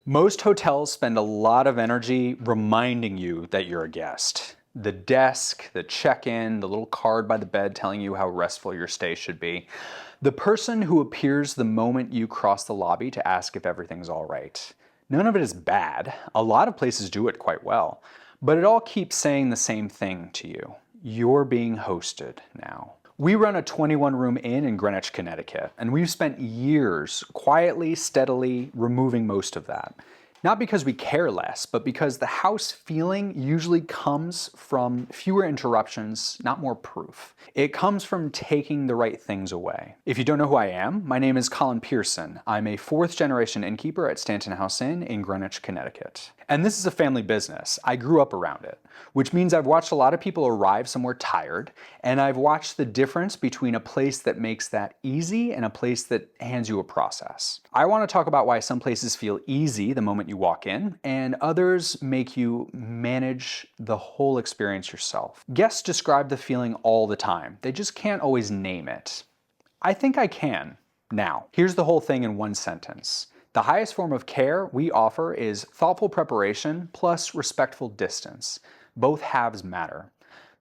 Most hotels spend a lot of energy reminding you that you're a guest. The desk, the check-in, the little card by the bed telling you how restful your stay should be. The person who appears the moment you cross the lobby to ask if everything's all right. None of it is bad. A lot of places do it quite well. But it all keeps saying the same thing to you. You're being hosted now. We run a 21-room inn in Greenwich, Connecticut, and we've spent years quietly, steadily removing most of that. Not because we care less, but because the house feeling usually comes from fewer interruptions, not more proof. It comes from taking the right things away. If you don't know who I am, my name is Colin Pearson. I'm a fourth-generation innkeeper at Stanton House Inn in Greenwich, Connecticut. And this is a family business. I grew up around it, which means I've watched a lot of people arrive somewhere tired, and I've watched the difference between a place that makes that easy and a place that hands you a process. I want to talk about why some places feel easy the moment you walk in, and others make you manage the whole experience yourself. Guests describe the feeling all the time. They just can't always name it. I think I can now. Here's the whole thing in one sentence. The highest form of care we offer is thoughtful preparation plus respectful distance. Both halves matter.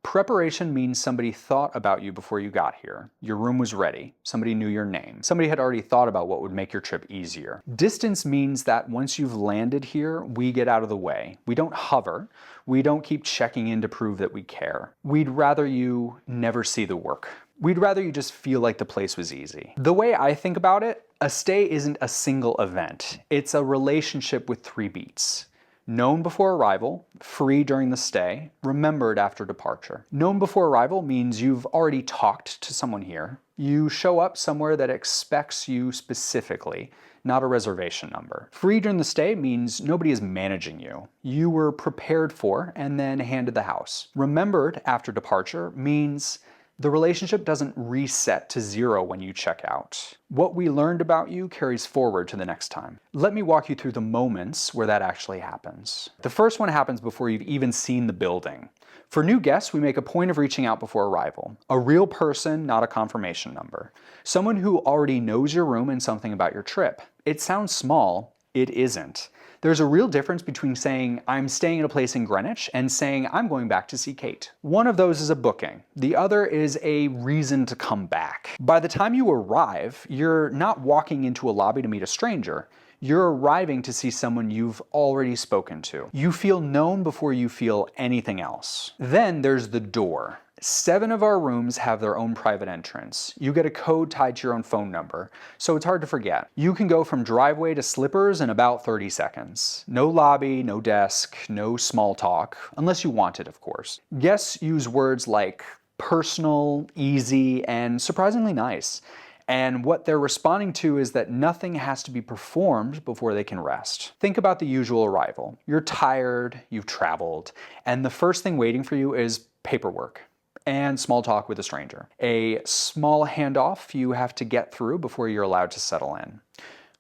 Preparation means somebody thought about you before you got here. Your room was ready. Somebody knew your name. Somebody had already thought about what would make your trip easier. Distance means that once you've landed here, we get out of the way. We don't hover. We don't keep checking in to prove that we care. We'd rather you never see the work. We'd rather you just feel like the place was easy. The way I think about it, a stay isn't a single event. It's a relationship with 3 beats. Known before arrival, free during the stay, remembered after departure. Known before arrival means you've already talked to someone here. You show up somewhere that expects you specifically, not a reservation number. Free during the stay means nobody is managing you. You were prepared for and then handed the house. Remembered after departure means the relationship doesn't reset to 0 when you check out. What we learned about you carries forward to the next time. Let me walk you through the moments where that actually happens. The first one happens before you've even seen the building. For new guests, we make a point of reaching out before arrival. A real person, not a confirmation number. Someone who already knows your room and something about your trip. It sounds small, it isn't. There's a real difference between saying, I'm staying at a place in Greenwich, and saying, I'm going back to see Kate. One of those is a booking. The other is a reason to come back. By the time you arrive, you're not walking into a lobby to meet a stranger. You're arriving to see someone you've already spoken to. You feel known before you feel anything else. Then there's the door. 7 of our rooms have their own private entrance. You get a code tied to your own phone number, so it's hard to forget. You can go from driveway to slippers in about 30 seconds. No lobby, no desk, no small talk, unless you want it, of course. Guests use words like personal, easy, and surprisingly nice. And what they're responding to is that nothing has to be performed before they can rest. Think about the usual arrival. You're tired, you've traveled, and the first thing waiting for you is paperwork and small talk with a stranger. A small handoff you have to get through before you're allowed to settle in.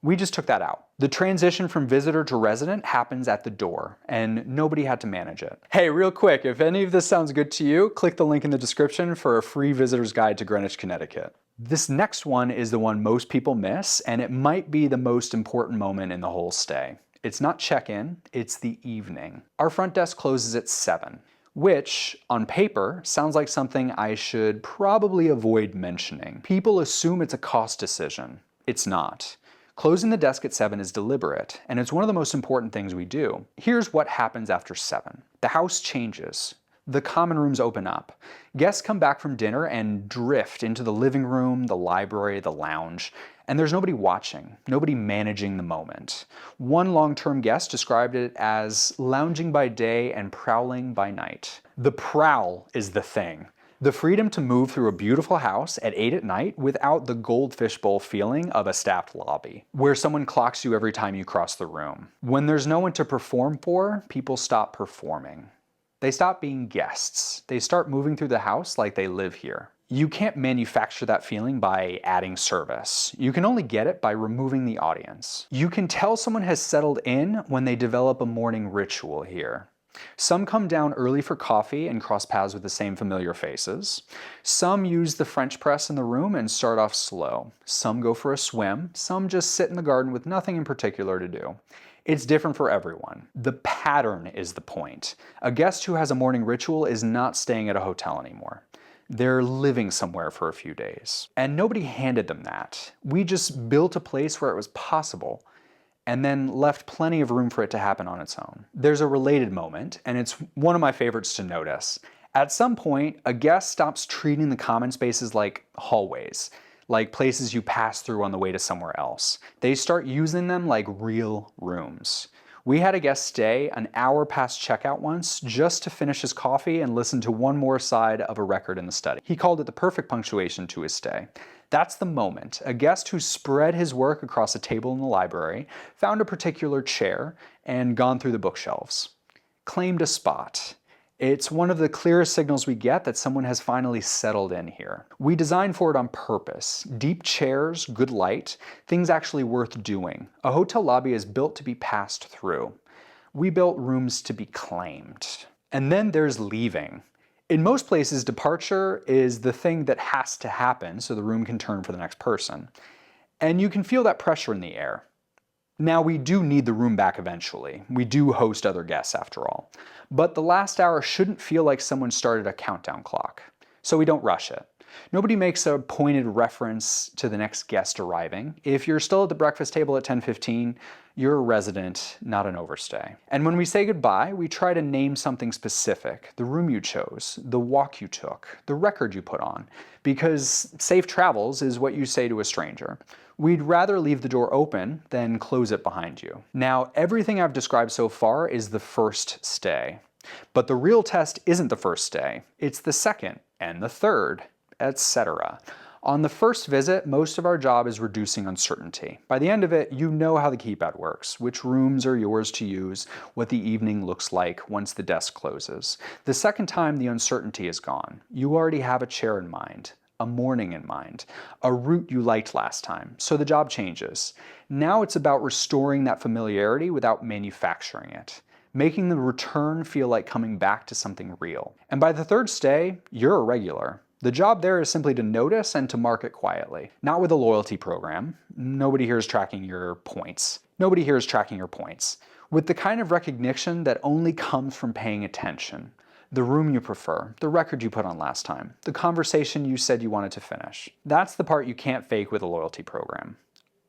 We just took that out. The transition from visitor to resident happens at the door, and nobody had to manage it. Hey, real quick, if any of this sounds good to you, click the link in the description for a free visitor's guide to Greenwich, Connecticut. This next one is the one most people miss, and it might be the most important moment in the whole stay. It's not check-in, it's the evening. Our front desk closes at 7. Which, on paper, sounds like something I should probably avoid mentioning. People assume it's a cost decision. It's not. Closing the desk at 7 is deliberate, and it's one of the most important things we do. Here's what happens after 7. The house changes. The common rooms open up. Guests come back from dinner and drift into the living room, the library, the lounge, and there's nobody watching, nobody managing the moment. One long-term guest described it as lounging by day and prowling by night. The prowl is the thing. The freedom to move through a beautiful house at 8 at night without the goldfish bowl feeling of a staffed lobby, where someone clocks you every time you cross the room. When there's no one to perform for, people stop performing. They stop being guests. They start moving through the house like they live here. You can't manufacture that feeling by adding service. You can only get it by removing the audience. You can tell someone has settled in when they develop a morning ritual here. Some come down early for coffee and cross paths with the same familiar faces. Some use the French press in the room and start off slow. Some go for a swim. Some just sit in the garden with nothing in particular to do. It's different for everyone. The pattern is the point. A guest who has a morning ritual is not staying at a hotel anymore. They're living somewhere for a few days. And nobody handed them that. We just built a place where it was possible and then left plenty of room for it to happen on its own. There's a related moment, and it's one of my favorites to notice. At some point, a guest stops treating the common spaces like hallways, like places you pass through on the way to somewhere else. They start using them like real rooms. We had a guest stay an hour past checkout once just to finish his coffee and listen to one more side of a record in the study. He called it the perfect punctuation to his stay. That's the moment. A guest who spread his work across a table in the library, found a particular chair, and gone through the bookshelves. Claimed a spot. It's one of the clearest signals we get that someone has finally settled in here. We designed for it on purpose. Deep chairs, good light, things actually worth doing. A hotel lobby is built to be passed through. We built rooms to be claimed. And then there's leaving. In most places, departure is the thing that has to happen so the room can turn for the next person. And you can feel that pressure in the air. Now, we do need the room back eventually. We do host other guests after all. But the last hour shouldn't feel like someone started a countdown clock. So we don't rush it. Nobody makes a pointed reference to the next guest arriving. If you're still at the breakfast table at 10:15, you're a resident, not an overstay. And when we say goodbye, we try to name something specific. The room you chose, the walk you took, the record you put on. Because safe travels is what you say to a stranger. We'd rather leave the door open than close it behind you. Now, everything I've described so far is the first stay. But the real test isn't the first stay. It's the second and the third, etc. On the first visit, most of our job is reducing uncertainty. By the end of it, you know how the keypad works, which rooms are yours to use, what the evening looks like once the desk closes. The second time, the uncertainty is gone. You already have a chair in mind, a morning in mind, a route you liked last time, so the job changes. Now it's about restoring that familiarity without manufacturing it, making the return feel like coming back to something real. And by the third stay, you're a regular. The job there is simply to notice and to mark it quietly. Not with a loyalty program. Nobody here is tracking your points. Nobody here is tracking your points. With the kind of recognition that only comes from paying attention. The room you prefer, the record you put on last time, the conversation you said you wanted to finish. That's the part you can't fake with a loyalty program.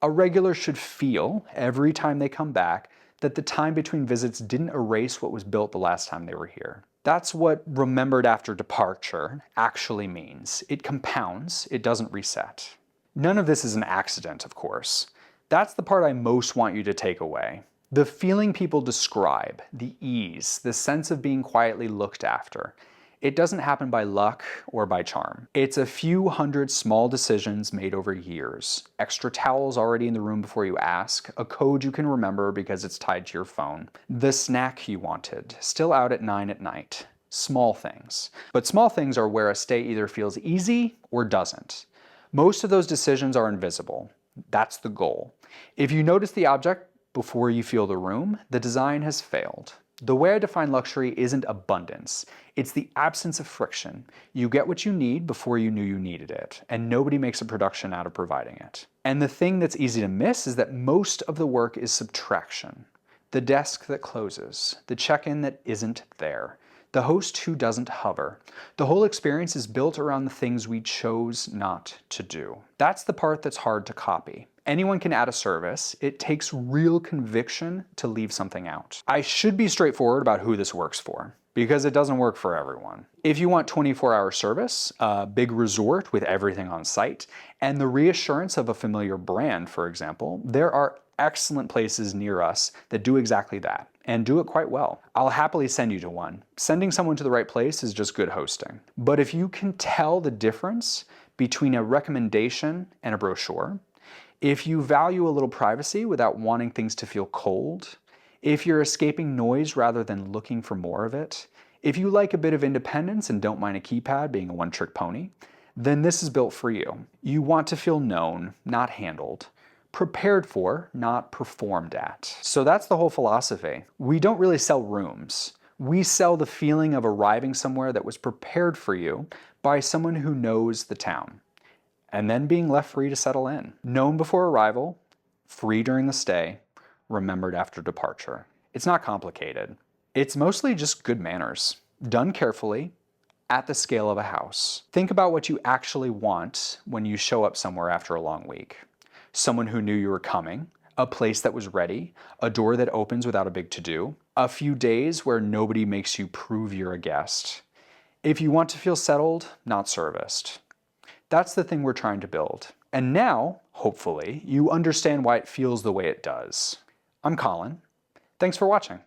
A regular should feel, every time they come back, that the time between visits didn't erase what was built the last time they were here. That's what remembered after departure actually means. It compounds, it doesn't reset. None of this is an accident, of course. That's the part I most want you to take away. The feeling people describe, the ease, the sense of being quietly looked after. It doesn't happen by luck or by charm. It's a few hundred small decisions made over years. Extra towels already in the room before you ask, a code you can remember because it's tied to your phone, the snack you wanted, still out at 9 at night. Small things. But small things are where a stay either feels easy or doesn't. Most of those decisions are invisible. That's the goal. If you notice the object before you feel the room, the design has failed. The way I define luxury isn't abundance. It's the absence of friction. You get what you need before you knew you needed it, and nobody makes a production out of providing it. And the thing that's easy to miss is that most of the work is subtraction. The desk that closes, the check-in that isn't there, the host who doesn't hover. The whole experience is built around the things we chose not to do. That's the part that's hard to copy. Anyone can add a service. It takes real conviction to leave something out. I should be straightforward about who this works for, because it doesn't work for everyone. If you want 24-hour service, a big resort with everything on site, and the reassurance of a familiar brand, for example, there are excellent places near us that do exactly that, and do it quite well. I'll happily send you to one. Sending someone to the right place is just good hosting. But if you can tell the difference between a recommendation and a brochure, if you value a little privacy without wanting things to feel cold, if you're escaping noise rather than looking for more of it, if you like a bit of independence and don't mind a keypad being a one-trick pony, then this is built for you. You want to feel known, not handled. Prepared for, not performed at. So that's the whole philosophy. We don't really sell rooms. We sell the feeling of arriving somewhere that was prepared for you by someone who knows the town. And then being left free to settle in. Known before arrival, free during the stay, remembered after departure. It's not complicated. It's mostly just good manners, done carefully, at the scale of a house. Think about what you actually want when you show up somewhere after a long week. Someone who knew you were coming, a place that was ready, a door that opens without a big to-do, a few days where nobody makes you prove you're a guest. If you want to feel settled, not serviced. That's the thing we're trying to build. And now, hopefully, you understand why it feels the way it does. I'm Colin. Thanks for watching.